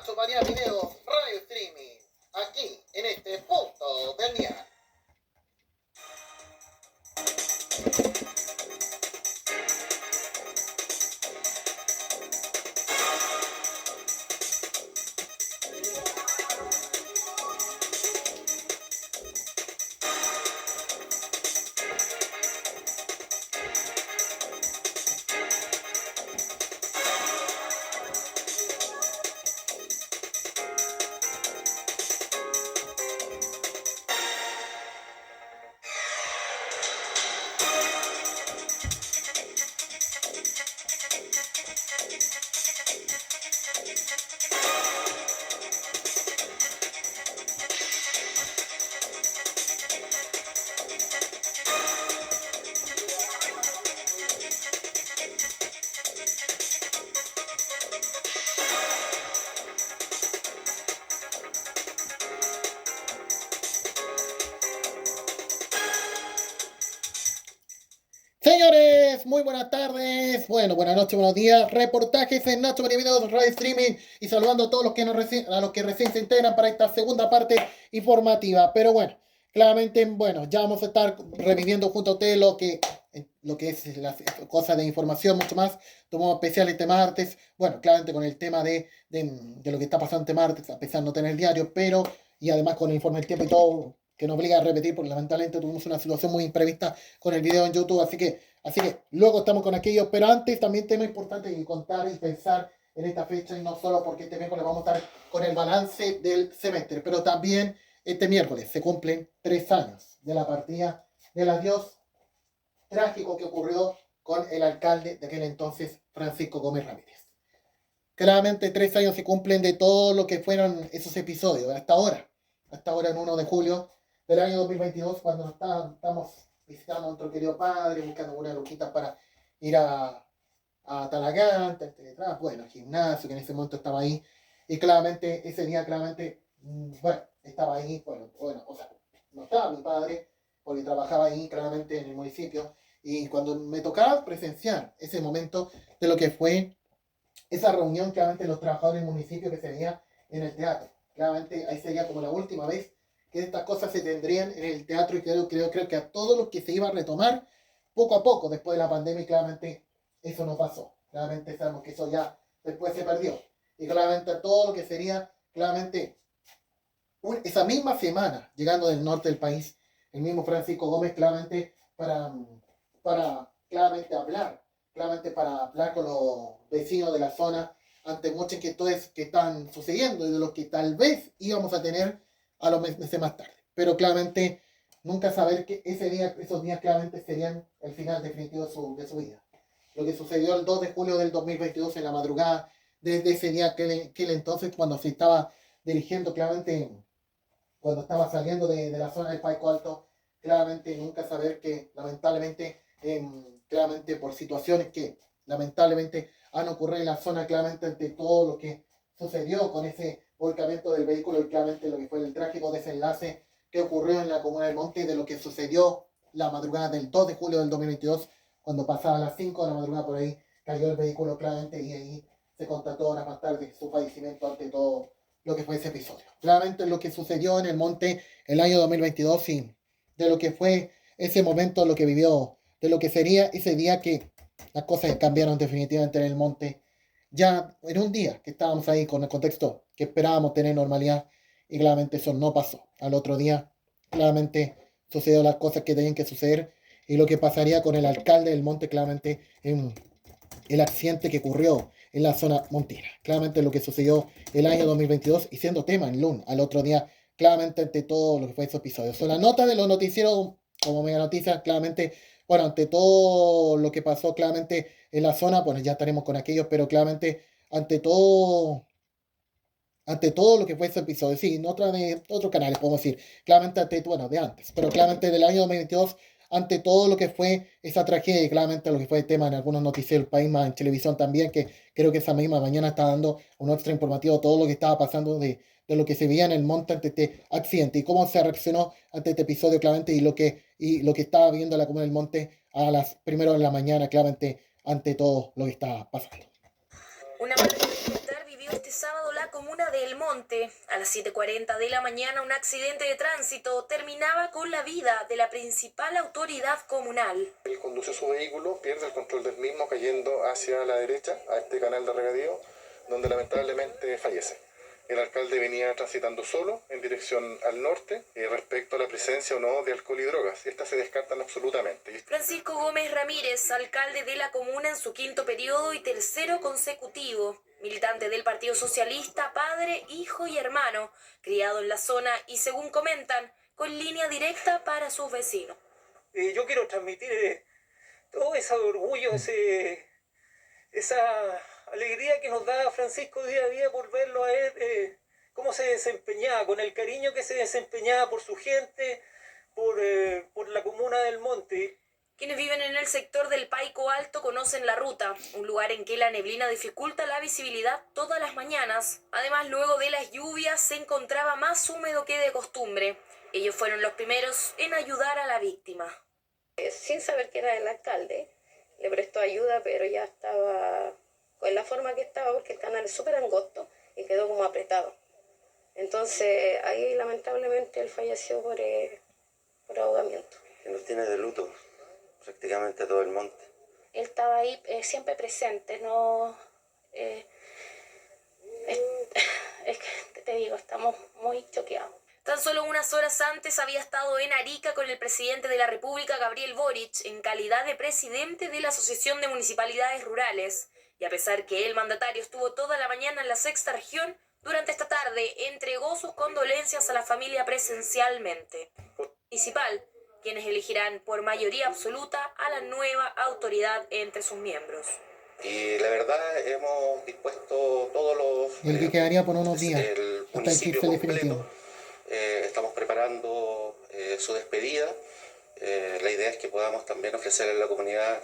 Nacho María Videos Radio Streaming, aquí en este punto del día. Señores, muy buenas tardes, buenas noches, buenos días. Reportajes en Nacho María Videos Radio Streaming y saludando a todos los que a los que recién se integran para esta segunda parte informativa. Pero bueno, claramente, ya vamos a estar reviviendo junto a ustedes lo que es la cosa de información, mucho más. Tomamos especial este martes, claramente con el tema de lo que está pasando este martes, a pesar de no tener el diario, pero y además con el informe del tiempo y todo, que nos obliga a repetir, porque lamentablemente tuvimos una situación muy imprevista con el video en YouTube, así que luego estamos con aquello, pero antes también tema importante que contar y pensar en esta fecha, y no solo porque este miércoles vamos a estar con el balance del semestre, pero también este miércoles se cumplen 3 años de la partida del adiós trágico que ocurrió con el alcalde de aquel entonces, Francisco Gómez Ramírez. Claramente 3 años se cumplen de todo lo que fueron esos episodios, hasta ahora en 1 de julio del año 2022, cuando estamos visitando a nuestro querido padre, buscando unas luquitas para ir a Talagante, gimnasio, que en ese momento estaba ahí, y claramente ese día, estaba ahí, no estaba mi padre, porque trabajaba ahí claramente en el municipio, y cuando me tocaba presenciar ese momento de lo que fue esa reunión, claramente los trabajadores del municipio que se veía en el teatro, claramente ahí sería como la última vez que estas cosas se tendrían en el teatro, y creo que a todo lo que se iba a retomar poco a poco después de la pandemia, y claramente eso no pasó. Claramente sabemos que eso ya después se perdió. Y claramente a todo lo que sería, claramente, esa misma semana, llegando del norte del país, el mismo Francisco Gómez, claramente, para claramente para hablar con los vecinos de la zona ante muchas inquietudes que están sucediendo y de lo que tal vez íbamos a tener a los meses más tarde. Pero claramente nunca saber que esos días claramente serían el final definitivo de su vida. Lo que sucedió el 2 de julio del 2022 en la madrugada, desde ese día aquel entonces, cuando se estaba dirigiendo claramente, cuando estaba saliendo de la zona del Paico Alto, claramente nunca saber que lamentablemente, claramente por situaciones que lamentablemente han ocurrido en la zona, claramente ante todo lo que sucedió con ese volcamiento del vehículo, y claramente lo que fue el trágico desenlace que ocurrió en la comuna del Monte, de lo que sucedió la madrugada del 2 de julio del 2022, cuando pasaba a las 5 de la madrugada por ahí, cayó el vehículo claramente, y ahí se constató horas más tarde su fallecimiento ante todo lo que fue ese episodio. Claramente lo que sucedió en el Monte el año 2022, y de lo que fue ese momento, lo que vivió, de lo que sería ese día que las cosas cambiaron definitivamente en el Monte. Ya en un día que estábamos ahí con el contexto que esperábamos tener normalidad, y claramente eso no pasó. Al otro día, claramente sucedió las cosas que tenían que suceder, y lo que pasaría con el alcalde del Monte, claramente en el accidente que ocurrió en la zona montina. Claramente lo que sucedió el año 2022, y siendo tema en LUN al otro día, claramente ante todo lo que fue ese episodio. Son las notas de los noticieros como Mega Noticias, claramente, ante todo lo que pasó claramente en la zona, ya estaremos con aquellos, pero claramente ante todo lo que fue ese episodio, sí, en otros canales podemos decir, claramente de antes, pero claramente del año 2022, ante todo lo que fue esa tragedia, y claramente lo que fue el tema en algunos noticieros del país, más en televisión también, que creo que esa misma mañana está dando un extra informativo, todo lo que estaba pasando de lo que se veía en el monte ante este accidente, y cómo se reaccionó ante este episodio, claramente, y lo que estaba viendo la comuna del Monte a las primeras de la mañana, claramente, ante todo lo que estaba pasando. Una madre militar vivió este sábado la comuna de El Monte. A las 7:40 de la mañana, un accidente de tránsito terminaba con la vida de la principal autoridad comunal. Él conduce su vehículo, pierde el control del mismo, cayendo hacia la derecha, a este canal de regadío, donde lamentablemente fallece. El alcalde venía transitando solo en dirección al norte respecto a la presencia o no de alcohol y drogas. Estas se descartan absolutamente. Francisco Gómez Ramírez, alcalde de la comuna en su 5º periodo y 3º consecutivo. Militante del Partido Socialista, padre, hijo y hermano, criado en la zona y, según comentan, con línea directa para sus vecinos. Yo quiero transmitir todo ese orgullo, esa alegría que nos da Francisco día a día por verlo a él, cómo se desempeñaba, con el cariño que se desempeñaba por su gente, por la comuna del Monte. Quienes viven en el sector del Paico Alto conocen la ruta, un lugar en que la neblina dificulta la visibilidad todas las mañanas. Además, luego de las lluvias se encontraba más húmedo que de costumbre. Ellos fueron los primeros en ayudar a la víctima. Sin saber que era el alcalde, le prestó ayuda, pero ya estaba con la forma que estaba, porque el canal es súper angosto y quedó como apretado. Entonces ahí lamentablemente él falleció por ahogamiento. Que nos tiene de luto prácticamente todo el monte. Él estaba ahí siempre presente, no es que te digo, estamos muy choqueados. Tan solo unas horas antes había estado en Arica con el presidente de la República, Gabriel Boric, en calidad de presidente de la Asociación de Municipalidades Rurales. Y a pesar que el mandatario estuvo toda la mañana en la sexta región, durante esta tarde entregó sus condolencias a la familia presencialmente. Municipal, quienes elegirán por mayoría absoluta a la nueva autoridad entre sus miembros. Y la verdad hemos dispuesto todos los... El que quedaría por unos días, el hasta el municipio 15 completo. definitivo. Estamos preparando su despedida. La idea es que podamos también ofrecerle a la comunidad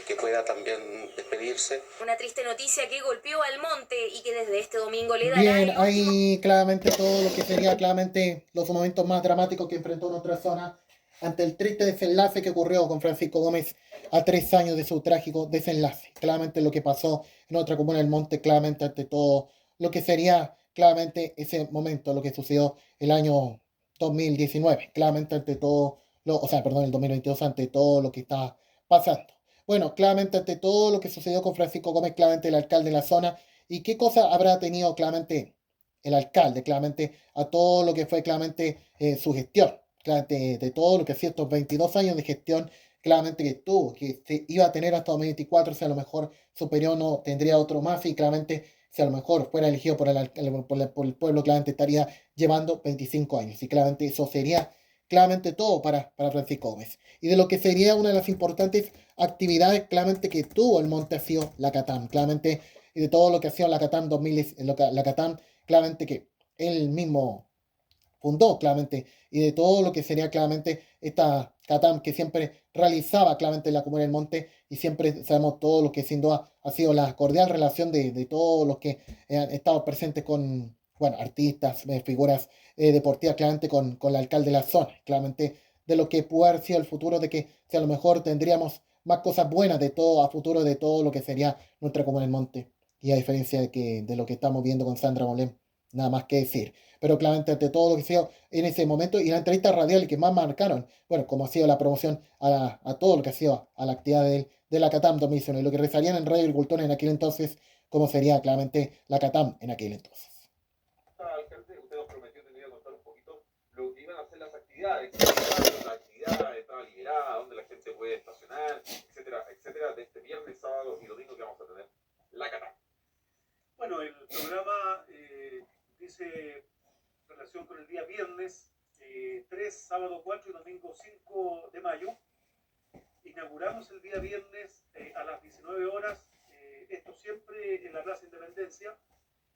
que pueda también despedirse. Una triste noticia que golpeó al monte y que desde este domingo le dará Bien, el último... hay claramente todo lo que sería claramente los momentos más dramáticos que enfrentó nuestra zona ante el triste desenlace que ocurrió con Francisco Gómez a 3 años de su trágico desenlace. Claramente lo que pasó en otra comuna del monte, claramente ante todo lo que sería claramente ese momento, lo que sucedió el año 2019, claramente ante todo, el 2022, ante todo lo que está pasando. Bueno, claramente ante todo lo que sucedió con Francisco Gómez, claramente el alcalde de la zona, y qué cosa habrá tenido claramente el alcalde, claramente a todo lo que fue claramente su gestión, claramente de todo lo que ha sido estos 22 años de gestión, claramente que tuvo, que se iba a tener hasta 2024, si a lo mejor superior no tendría otro más, y claramente si a lo mejor fuera elegido por el pueblo, claramente estaría llevando 25 años, y claramente eso sería claramente todo para Francisco Gómez. Y de lo que sería una de las importantes actividades claramente que tuvo el monte ha sido la CATAM, claramente, y de todo lo que ha sido la CATAM 2000, la CATAM, claramente que él mismo fundó claramente, y de todo lo que sería claramente esta CATAM que siempre realizaba claramente la Comuna del Monte, y siempre sabemos todo lo que sin duda ha sido la cordial relación de todos los que han estado presentes con, bueno, artistas, figuras deportivas, claramente con el alcalde de la zona, claramente de lo que pudo haber sido el futuro, de que si a lo mejor tendríamos más cosas buenas de todo a futuro, de todo lo que sería nuestra Comuna del Monte, y a diferencia de lo que estamos viendo con Sandra Molén, nada más que decir. Pero claramente ante todo lo que se dio en ese momento y la entrevista radial que más marcaron, bueno, como ha sido la promoción a todo lo que ha sido a la actividad de la CATAM 2001 y lo que rezarían en Radio Agricultores en aquel entonces, como sería claramente la CATAM en aquel entonces. Alcalde, usted nos prometió que nos iba a contar un poquito lo que iban a hacer las actividades, la actividad estaba liberada, dónde la gente puede estacionar, etcétera, etcétera, de este viernes, sábado y domingo que vamos a tener la CATAM. Bueno, el programa dice relación con el día viernes 3, sábado 4 y domingo 5 de mayo. Inauguramos el día viernes a las 19 horas, esto siempre en la Plaza Independencia,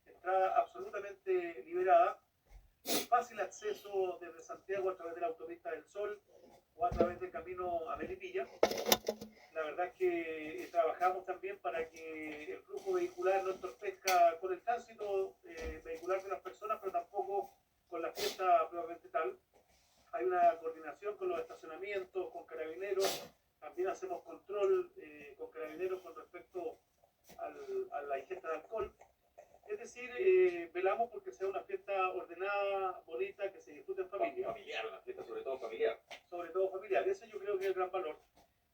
entrada absolutamente liberada, fácil acceso desde Santiago a través de la Autopista del Sol o a través del camino a Melipilla. La verdad es que trabajamos también para que el flujo vehicular no entorpezca con el tránsito vehicular de las personas, pero tampoco con la fiesta probablemente tal. Hay una coordinación con los estacionamientos, con carabineros, también hacemos control con carabineros con respecto a la ingesta de alcohol. Es decir, velamos porque sea una fiesta ordenada, bonita, que se disfrute en familia. Familiar, una fiesta sobre todo familiar. Sobre todo familiar, ese yo creo que es el gran valor.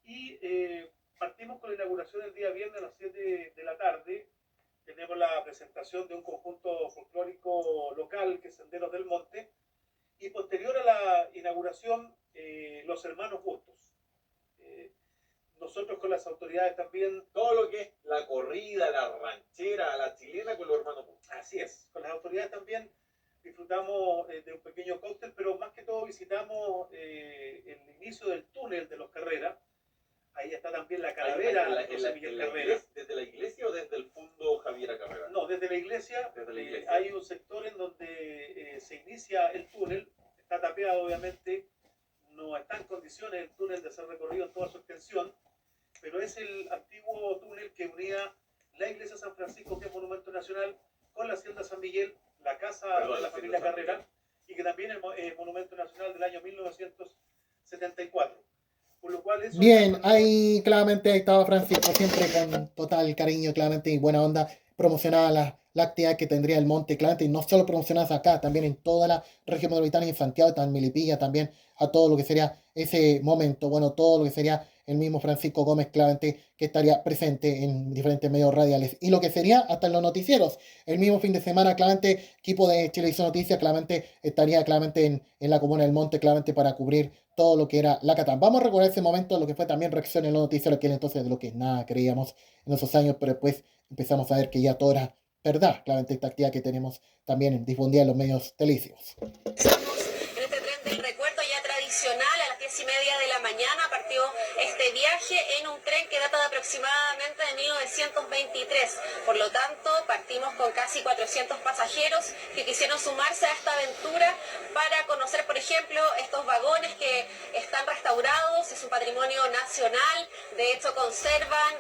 Y partimos con la inauguración el día viernes a las 7 de la tarde. Tenemos la presentación de un conjunto folclórico local que es Senderos del Monte. Y posterior a la inauguración, los hermanos Bustos. Nosotros con las autoridades también... Todo lo que es la corrida, la ranchera, la chilena con los hermanos Bustos. Así es, con las autoridades también disfrutamos de un pequeño cóctel, pero más que todo visitamos el inicio del túnel de los Carreras. Ahí está también la calavera de José Miguel Carrera. ¿Desde la iglesia o desde el fondo Javiera Carrera? No, desde la iglesia. Desde la iglesia. Hay un sector en donde se inicia el túnel, está tapeado obviamente, no está en condiciones el túnel de ser recorrido en toda su extensión, pero es el antiguo túnel que unía la iglesia San Francisco, que es monumento nacional, con la hacienda San Miguel, la casa de la familia Carrera, y que también es monumento nacional del año 1974. Por lo cual eso Bien, ahí claramente estaba Francisco, siempre con total cariño, claramente, y buena onda, promocionaba la actividad que tendría el monte, claramente, y no solo promocionadas acá, también en toda la región metropolitana y en Santiago, también Melipilla, también a todo lo que sería ese momento, bueno, todo lo que sería el mismo Francisco Gómez, claramente, que estaría presente en diferentes medios radiales, y lo que sería hasta en los noticieros, el mismo fin de semana, claramente, equipo de Chilevisión Noticias, claramente, estaría claramente en la comuna del Monte, claramente, para cubrir todo lo que era la Catán. Vamos a recordar ese momento, lo que fue también reacción en los noticieros, que entonces de lo que nada creíamos en esos años, pero después empezamos a ver que ya todo era verdad, claramente esta actividad que tenemos también difundida en los medios televisivos. Estamos en este tren del recuerdo ya tradicional, a las 10:30 de la mañana partió este viaje en un tren que data de aproximadamente de 1923. Por lo tanto, partimos con casi 400 pasajeros que quisieron sumarse a esta aventura para conocer, por ejemplo, estos vagones que están restaurados, es un patrimonio nacional, de hecho conservan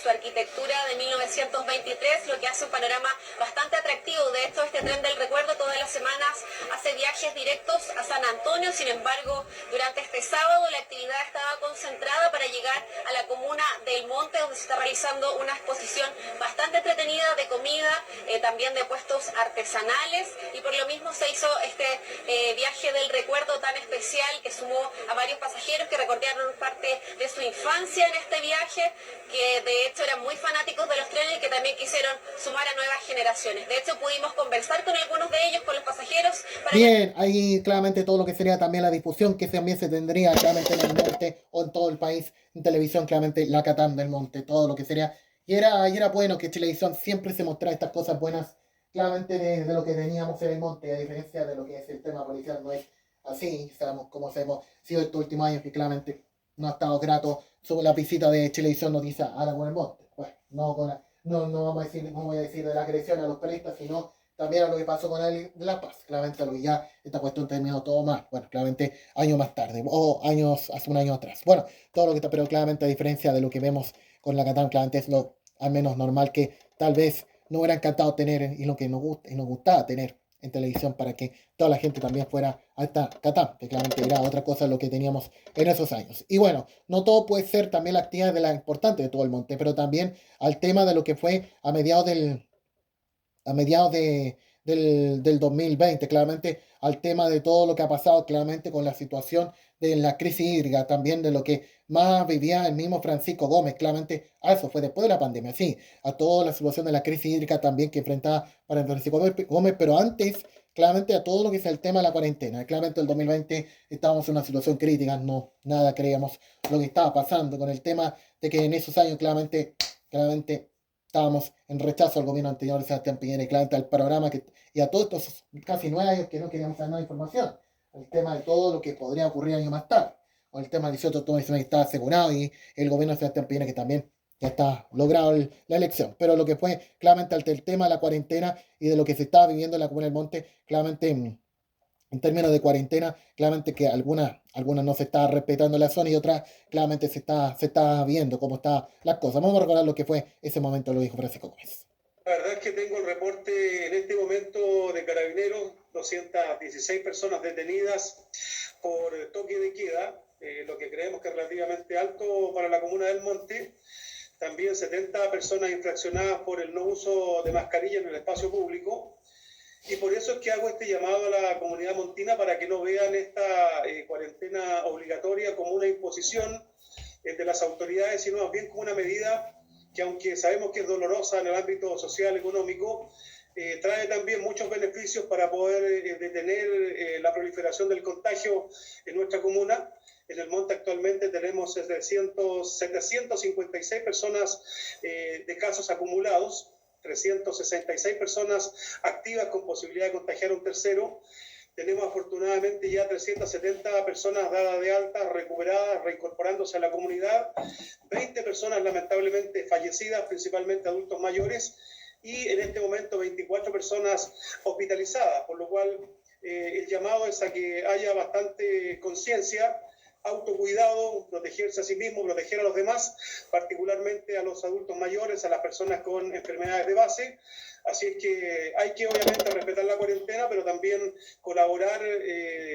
su arquitectura de 1923, lo que hace un panorama bastante atractivo. De hecho, este tren del recuerdo todas las semanas hace viajes directos a San Antonio. Sin embargo, durante este sábado la actividad estaba concentrada para llegar a la comuna del Monte, donde se está realizando una exposición bastante entretenida de comida, también de puestos artesanales, y por lo mismo se hizo este viaje del recuerdo tan especial que sumó a varios pasajeros que recordaron parte de su infancia en este viaje, que de hecho eran muy fanáticos de los trenes y que también quisieron sumar a nuevas generaciones. De hecho, pudimos conversar con algunos de ellos, con los pasajeros. Bien, ahí claramente todo lo que sería también la difusión que también se tendría claramente en el Monte o en todo el país, en televisión, claramente la Catán del Monte, todo lo que sería. Y era bueno que Chilevisión siempre se mostrara estas cosas buenas, claramente de lo que teníamos en el Monte, a diferencia de lo que es el tema policial, no es así, sabemos cómo hemos sido estos últimos años, que claramente no ha estado grato sobre la visita de Chilevisión Noticias a la con el Monte. Bueno, no vamos a decir, no voy a decir de la agresión a los periodistas, sino también a lo que pasó con el de La Paz, claramente a lo que ya esta cuestión terminó todo mal, bueno, claramente años más tarde, o años, hace un año atrás, bueno, todo lo que está, pero claramente a diferencia de lo que vemos con la Catán, claramente es lo al menos normal que tal vez nos hubiera encantado tener y lo que nos gustaba tener en televisión para que toda la gente también fuera a esta Catán, que claramente era otra cosa lo que teníamos en esos años. Y bueno, no todo puede ser también la actividad de la importante de todo el Monte, pero también al tema de lo que fue a mediados del 2020, claramente al tema de todo lo que ha pasado, claramente con la situación de la crisis hídrica, también de lo que más vivía el mismo Francisco Gómez, claramente a eso fue después de la pandemia, sí, a toda la situación de la crisis hídrica también que enfrentaba para Francisco Gómez, pero antes, claramente a todo lo que es el tema de la cuarentena, claramente el 2020 estábamos en una situación crítica, no, nada creíamos lo que estaba pasando con el tema de que en esos años claramente estábamos en rechazo al gobierno anterior de Sebastián Piñera y claramente al programa y a todos estos casi 9 años que no queríamos saber nada de información. El tema de todo lo que podría ocurrir años más tarde. O el tema del 18 de octubre que está asegurado y el gobierno de Sebastián Piñera que también ya está logrado la elección. Pero lo que fue claramente el tema de la cuarentena y de lo que se estaba viviendo en la Comuna del Monte, claramente en términos de cuarentena, claramente que algunas no se está respetando la zona y otras claramente se está viendo cómo están las cosas. Vamos a recordar lo que fue ese momento, lo dijo Francisco Gómez. La verdad es que tengo el reporte en este momento de Carabineros, 216 personas detenidas por toque de queda, lo que creemos que es relativamente alto para la Comuna del Monte. también 70 personas infraccionadas por el no uso de mascarilla en el espacio público. Y por eso es que hago este llamado a la comunidad montina para que no vean esta cuarentena obligatoria como una imposición de las autoridades, sino más bien como una medida que, aunque sabemos que es dolorosa en el ámbito social, económico, trae también muchos beneficios para poder detener la proliferación del contagio en nuestra comuna. En el monte actualmente tenemos 756 personas de casos acumulados, 366 personas activas con posibilidad de contagiar a un tercero. Tenemos afortunadamente ya 370 personas dadas de alta, recuperadas, reincorporándose a la comunidad, 20 personas lamentablemente fallecidas, principalmente adultos mayores, y en este momento 24 personas hospitalizadas, por lo cual el llamado es a que haya bastante conciencia, autocuidado, protegerse a sí mismo, proteger a los demás, particularmente a los adultos mayores, a las personas con enfermedades de base. Así es que hay que obviamente respetar la cuarentena, pero también colaborar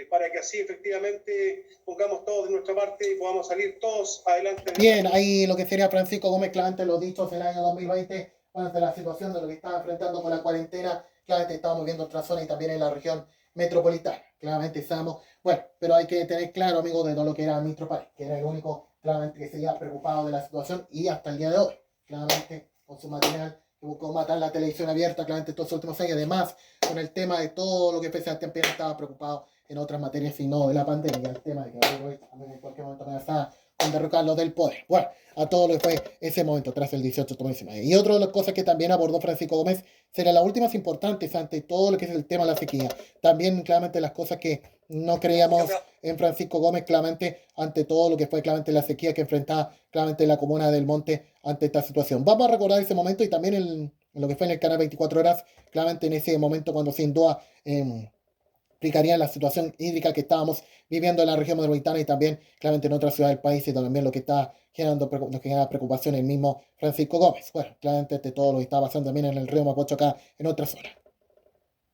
para que así efectivamente pongamos todos de nuestra parte y podamos salir todos adelante. Bien, ahí lo que sería Francisco Gómez, claramente lo dicho en el año 2020, bueno, de la situación de lo que estaba enfrentando con la cuarentena, claramente estábamos viendo otra zona y también en la región metropolitana, claramente estamos, bueno, pero hay que tener claro, amigos, de todo lo que era Mistro Páez, que era el único, claramente, que seguía preocupado de la situación y hasta el día de hoy, claramente, con su material, que buscó matar la televisión abierta, claramente, estos últimos años, además, con el tema de todo lo que también estaba preocupado en otras materias y no de la pandemia, el tema de que en cualquier momento amenazaba con derrocarlo del poder. Bueno, a todo lo que fue ese momento tras el 18 de 19. Y otra de las cosas que también abordó Francisco Gómez serán las últimas importantes ante todo lo que es el tema de la sequía. También claramente las cosas que no creíamos en Francisco Gómez, claramente ante todo lo que fue claramente la sequía que enfrentaba claramente la comuna del Monte ante esta situación. Vamos a recordar ese momento y también en lo que fue en el canal 24 horas, claramente en ese momento cuando sin duda explicarían la situación hídrica que estábamos viviendo en la región metropolitana y también claramente en otras ciudades del país y también lo que está generando preocupación el mismo Francisco Gómez. Bueno, claramente todo lo que está pasando también en el río Mapocho acá en otras zonas.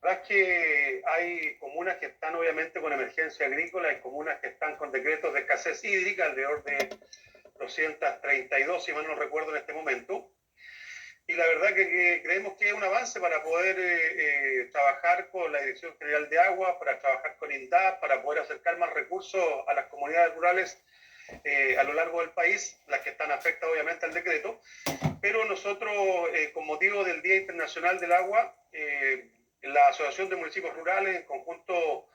La verdad es que hay comunas que están obviamente con emergencia agrícola, hay comunas que están con decretos de escasez hídrica, alrededor de 232, si mal no recuerdo en este momento. Y la verdad que creemos que es un avance para poder trabajar con la Dirección General de Agua, para trabajar con INDAP, para poder acercar más recursos a las comunidades rurales a lo largo del país, las que están afectadas obviamente al decreto. Pero nosotros, con motivo del Día Internacional del Agua, la Asociación de Municipios Rurales, en conjunto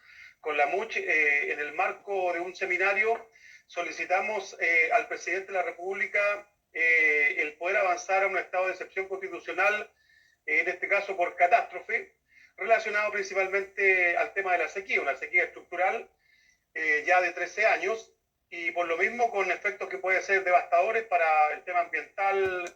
con la MUCH, en el marco de un seminario, solicitamos al presidente de la República el poder avanzar a un estado de excepción constitucional, en este caso por catástrofe, relacionado principalmente al tema de la sequía, una sequía estructural ya de 13 años, y por lo mismo con efectos que pueden ser devastadores para el tema ambiental.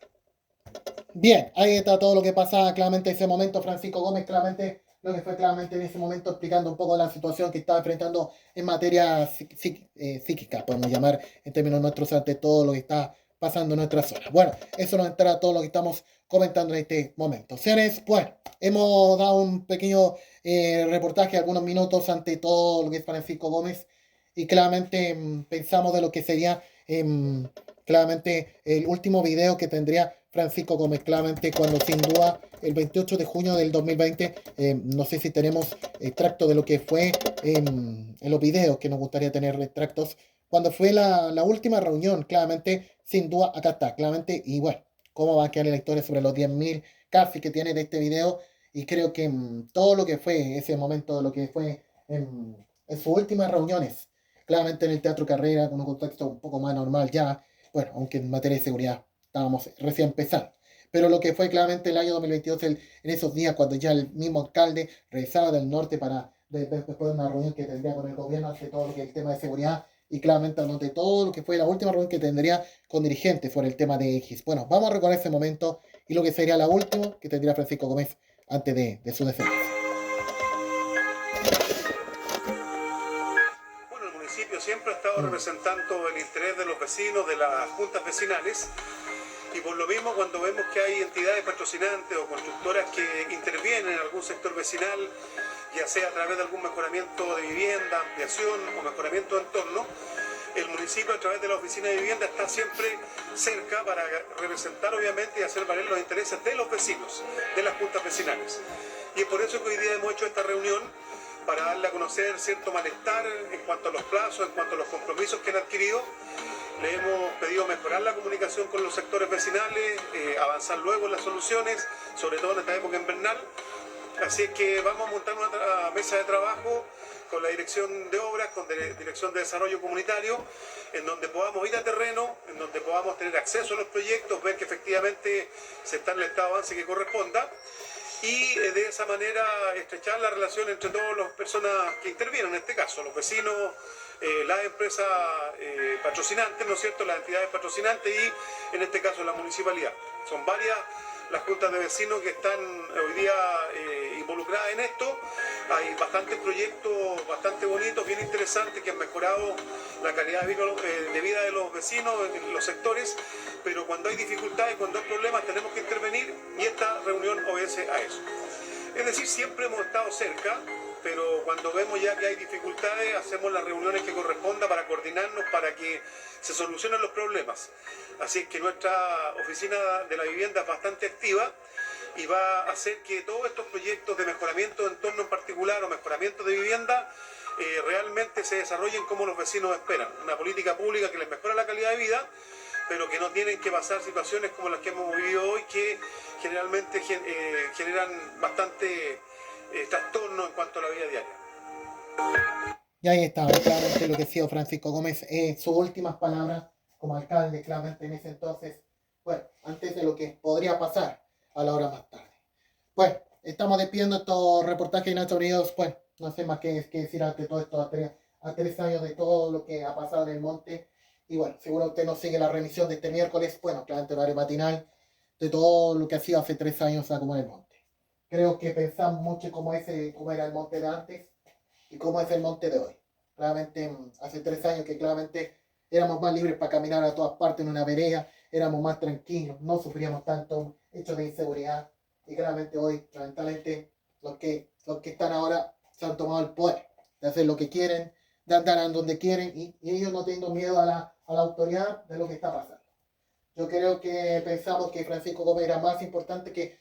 Bien, ahí está todo lo que pasaba claramente en ese momento. Francisco Gómez, claramente lo que fue claramente en ese momento explicando un poco la situación que estaba enfrentando en materia psíquica, podemos llamar en términos nuestros, ante todo lo que está pasando en nuestra zona. Bueno, eso nos entra todo lo que estamos comentando en este momento. Señores, bueno, hemos dado un pequeño reportaje, algunos minutos ante todo lo que es Francisco Gómez y claramente pensamos de lo que sería claramente el último video que tendría Francisco Gómez, claramente cuando sin duda el 28 de junio del 2020, no sé si tenemos extracto de lo que fue en los videos, que nos gustaría tener extractos, cuando fue la última reunión, claramente, sin duda, acá está, claramente, y bueno, cómo va a quedar la historia sobre los 10.000 casi que tiene de este video, y creo que todo lo que fue ese momento, lo que fue en sus últimas reuniones, claramente en el Teatro Carrera, con un contexto un poco más normal ya, bueno, aunque en materia de seguridad estábamos recién empezando. Pero lo que fue claramente el año 2022, en esos días cuando ya el mismo alcalde regresaba del norte para después de una reunión que tendría con el gobierno hace todo lo que es el tema de seguridad y claramente anoté todo lo que fue la última reunión que tendría con dirigentes sobre el tema de X. Bueno, vamos a recordar ese momento y lo que sería la última que tendría Francisco Gómez antes de su defensa. Bueno, el municipio siempre ha estado representando el interés de los vecinos, de las juntas vecinales. Y por lo mismo, cuando vemos que hay entidades patrocinantes o constructoras que intervienen en algún sector vecinal, ya sea a través de algún mejoramiento de vivienda, ampliación o mejoramiento de entorno, el municipio a través de la oficina de vivienda está siempre cerca para representar obviamente y hacer valer los intereses de los vecinos, de las juntas vecinales. Y es por eso que hoy día hemos hecho esta reunión para darle a conocer cierto malestar en cuanto a los plazos, en cuanto a los compromisos que han adquirido. Le hemos pedido mejorar la comunicación con los sectores vecinales, avanzar luego en las soluciones, sobre todo en esta época invernal. Así es que vamos a montar una mesa de trabajo con la Dirección de Obras, con Dirección de Desarrollo Comunitario, en donde podamos ir a terreno, en donde podamos tener acceso a los proyectos, ver que efectivamente se está en el estado de avance que corresponda, y de esa manera estrechar la relación entre todas las personas que intervienen, en este caso los vecinos, las empresas patrocinantes, ¿no es cierto?, las entidades patrocinantes y en este caso la municipalidad. Son varias las juntas de vecinos que están hoy día involucradas en esto. Hay bastantes proyectos bastante bonitos, bien interesantes, que han mejorado la calidad de vida de los vecinos en los sectores, pero cuando hay dificultades, cuando hay problemas, tenemos que intervenir y esta reunión obedece a eso. Es decir, siempre hemos estado cerca, pero cuando vemos ya que hay dificultades, hacemos las reuniones que corresponda para coordinarnos, para que se solucionen los problemas. Así es que nuestra oficina de la vivienda es bastante activa y va a hacer que todos estos proyectos de mejoramiento de entorno en particular o mejoramiento de vivienda realmente se desarrollen como los vecinos esperan. Una política pública que les mejora la calidad de vida, pero que no tienen que pasar situaciones como las que hemos vivido hoy, que generalmente generan bastante trastorno en cuanto a la vida diaria. Y ahí estaba claramente lo que decía Francisco Gómez, sus últimas palabras como alcalde, claramente en ese entonces, bueno, antes de lo que podría pasar a la hora más tarde. Bueno, estamos despidiendo estos reportajes de Nacho Unidos, bueno, no sé más qué decir ante todo esto, a 3 años de todo lo que ha pasado en el monte. Y bueno, seguro usted nos sigue la remisión de este miércoles, bueno, claramente horario matinal, de todo lo que ha sido hace 3 años a como en el monte. Creo que pensamos mucho cómo era el monte de antes y cómo es el monte de hoy. Claramente, hace 3 años que claramente éramos más libres para caminar a todas partes en una vereda, éramos más tranquilos, no sufríamos tanto hechos de inseguridad. Y claramente hoy, lamentablemente, los que están ahora se han tomado el poder de hacer lo que quieren, de andar en donde quieren y ellos no teniendo miedo a la autoridad de lo que está pasando. Yo creo que pensamos que Francisco Gómez era más importante que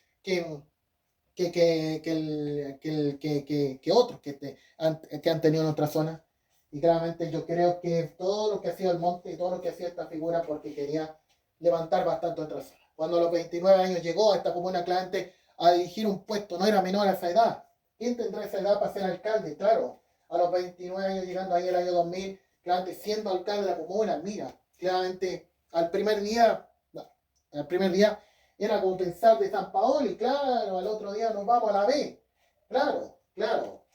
otros que han tenido en otra zona. Y claramente yo creo que todo lo que ha sido el monte y todo lo que ha sido esta figura porque quería levantar bastante otra zona. Cuando a los 29 años llegó a esta comuna claramente a dirigir un puesto, no era menor a esa edad. ¿Quién tendrá esa edad para ser alcalde? Claro, a los 29 años llegando ahí el año 2000, claramente siendo alcalde de la comuna, mira, claramente al primer día era como pensar de San Paoli, claro, al otro día nos vamos a la B, claro,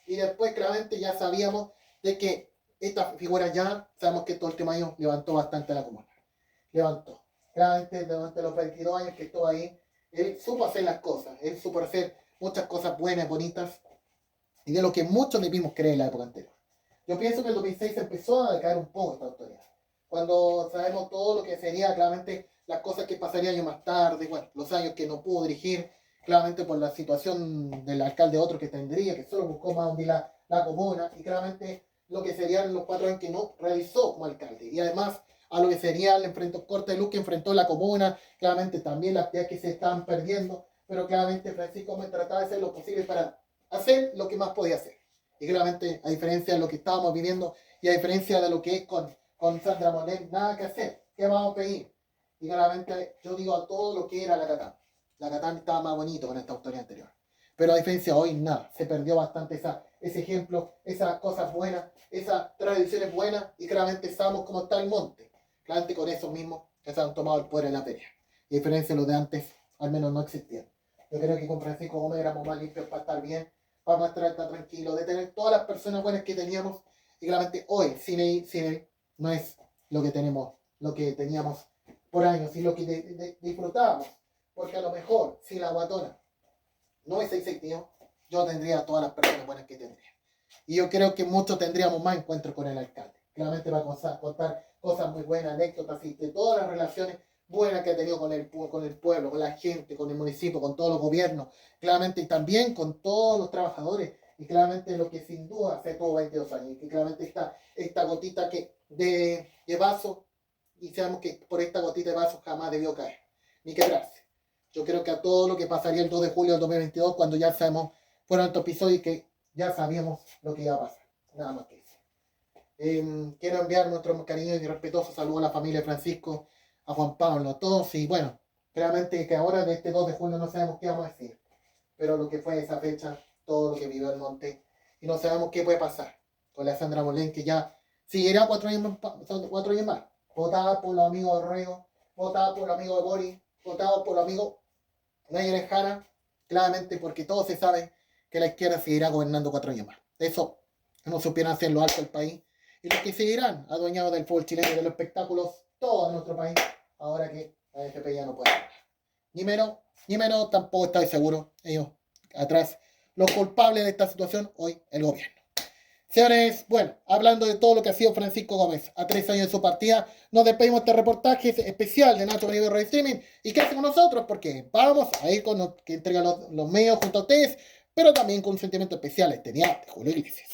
y después claramente ya sabíamos de que esta figura ya, sabemos que todo el último año levantó bastante la comuna, claramente durante los 22 años que estuvo ahí, él supo hacer las cosas, él supo hacer muchas cosas buenas, bonitas, y de lo que muchos le vimos creer en la época anterior. Yo pienso que en el 2006 empezó a decaer un poco esta autoridad, cuando sabemos todo lo que sería claramente las cosas que pasarían años más tarde, bueno, los años que no pudo dirigir, claramente por la situación del alcalde otro que tendría, que solo buscó más hundir la comuna, y claramente lo que serían los 4 años que no realizó como alcalde, y además a lo que sería el corte de luz que enfrentó la comuna, claramente también las actividades que se estaban perdiendo, pero claramente Francisco me trataba de hacer lo posible para hacer lo que más podía hacer, y claramente a diferencia de lo que estábamos viviendo, y a diferencia de lo que es con Sandra Monet, nada que hacer, ¿qué vamos a pedir? Y claramente yo digo a todo lo que era la Catán. La Catán estaba más bonito con esta autoridad anterior. Pero a diferencia de hoy, nada. Se perdió bastante ese ejemplo, esas cosas buenas, esas tradiciones buenas. Y claramente sabemos cómo está el monte. Claramente con esos mismos que se han tomado el poder en la feria. Y a diferencia de los de antes, al menos no existían. Yo creo que con Francisco Gómez éramos más limpios para estar bien, para estar tranquilos, de tener todas las personas buenas que teníamos. Y claramente hoy, sin él, no es lo que tenemos, lo que teníamos por años y lo que disfrutábamos, porque a lo mejor si la guatona no hubiese existido, yo tendría todas las personas buenas que tendría. Y yo creo que muchos tendríamos más encuentros con el alcalde. Claramente va a contar cosas muy buenas, anécdotas y de todas las relaciones buenas que ha tenido con el pueblo, con la gente, con el municipio, con todos los gobiernos, claramente y también con todos los trabajadores. Y claramente lo que sin duda se tuvo 22 años, y que claramente esta gotita que de vaso, y sabemos que por esta gotita de vaso jamás debió caer, ni quebrarse. Yo creo que a todo lo que pasaría el 2 de julio del 2022, cuando ya sabemos, fueron estos episodios que ya sabíamos lo que iba a pasar. Nada más que eso. Quiero enviar nuestros cariños y respetuosos saludos a la familia de Francisco, a Juan Pablo, a todos, y bueno, claramente que ahora de este 2 de julio no sabemos qué vamos a decir, pero lo que fue esa fecha, todo lo que vivió el monte, y no sabemos qué puede pasar con la Sandra Molén, que ya seguirá 4 años más, votada por los amigos de Reo, votada por los amigos de Boris, votada por los amigos de Nayer Jara, claramente porque todo se sabe que la izquierda seguirá gobernando 4 años más. Eso no supieron hacerlo alto el país, y los que seguirán adueñados del fútbol chileno y de los espectáculos, todo en nuestro país, ahora que la AFP ya no puede hablar. Ni menos, tampoco estoy seguro, ellos atrás, los culpables de esta situación, hoy el gobierno. Señores, bueno, hablando de todo lo que ha sido Francisco Gómez a 3 años de su partida, nos despedimos de este reportaje especial de Nacho Bolívar Radio Streaming. ¿Y qué hacen con nosotros? Porque vamos a ir con los que entregan los medios junto a ustedes, pero también con un sentimiento especial este día de Julio Iglesias.